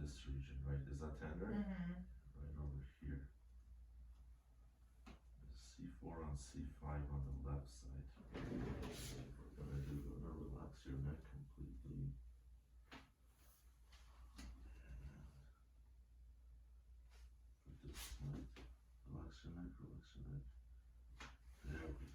this region, right? Is that tender? Right over here. C4 on C5 on the left side. We're gonna relax your neck completely. Put this side. Relax your neck, relax your neck. There we